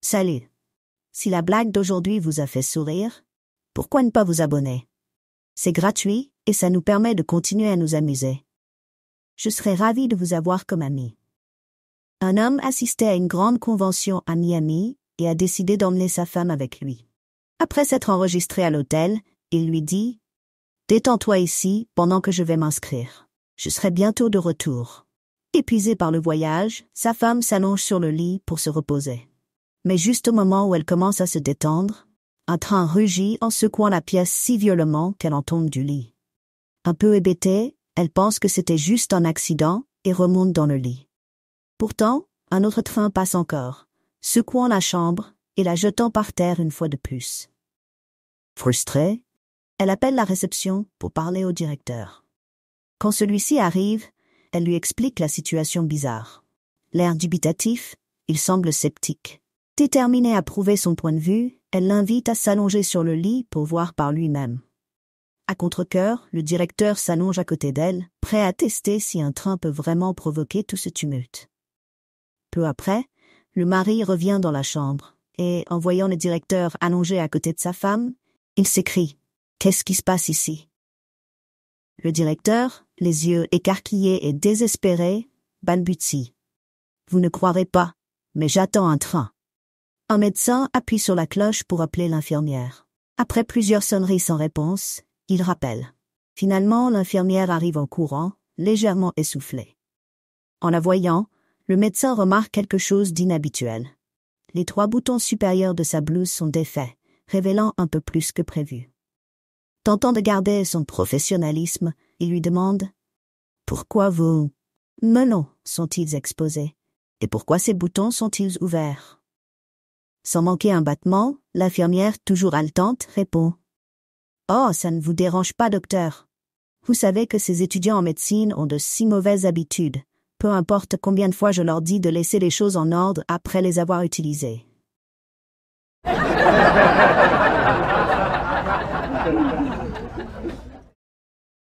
Salut. Si la blague d'aujourd'hui vous a fait sourire, pourquoi ne pas vous abonner? C'est gratuit et ça nous permet de continuer à nous amuser. Je serais ravi de vous avoir comme ami. Un homme assistait à une grande convention à Miami et a décidé d'emmener sa femme avec lui. Après s'être enregistré à l'hôtel, il lui dit « Détends-toi ici pendant que je vais m'inscrire. Je serai bientôt de retour. » Épuisée par le voyage, sa femme s'allonge sur le lit pour se reposer. Mais juste au moment où elle commence à se détendre, un train rugit en secouant la pièce si violemment qu'elle en tombe du lit. Un peu hébétée, elle pense que c'était juste un accident et remonte dans le lit. Pourtant, un autre train passe encore, secouant la chambre et la jetant par terre une fois de plus. Frustrée, elle appelle la réception pour parler au directeur. Quand celui-ci arrive, elle lui explique la situation bizarre. L'air dubitatif, il semble sceptique. Déterminée à prouver son point de vue, elle l'invite à s'allonger sur le lit pour voir par lui-même. À contre-cœur, le directeur s'allonge à côté d'elle, prêt à tester si un train peut vraiment provoquer tout ce tumulte. Peu après, le mari revient dans la chambre, et en voyant le directeur allongé à côté de sa femme, il s'écrie « Qu'est-ce qui se passe ici ?» Le directeur, les yeux écarquillés et désespérés, balbutie « Vous ne croirez pas, mais j'attends un train. » Un médecin appuie sur la cloche pour appeler l'infirmière. Après plusieurs sonneries sans réponse, il rappelle. Finalement, l'infirmière arrive en courant, légèrement essoufflée. En la voyant, le médecin remarque quelque chose d'inhabituel. Les 3 boutons supérieurs de sa blouse sont défaits, révélant un peu plus que prévu. Tentant de garder son professionnalisme, il lui demande « Pourquoi vos melons sont-ils exposés? Et pourquoi ces boutons sont-ils ouverts ?» Sans manquer un battement, l'infirmière, toujours haletante, répond « Oh, ça ne vous dérange pas, docteur. Vous savez que ces étudiants en médecine ont de si mauvaises habitudes, peu importe combien de fois je leur dis de laisser les choses en ordre après les avoir utilisées. »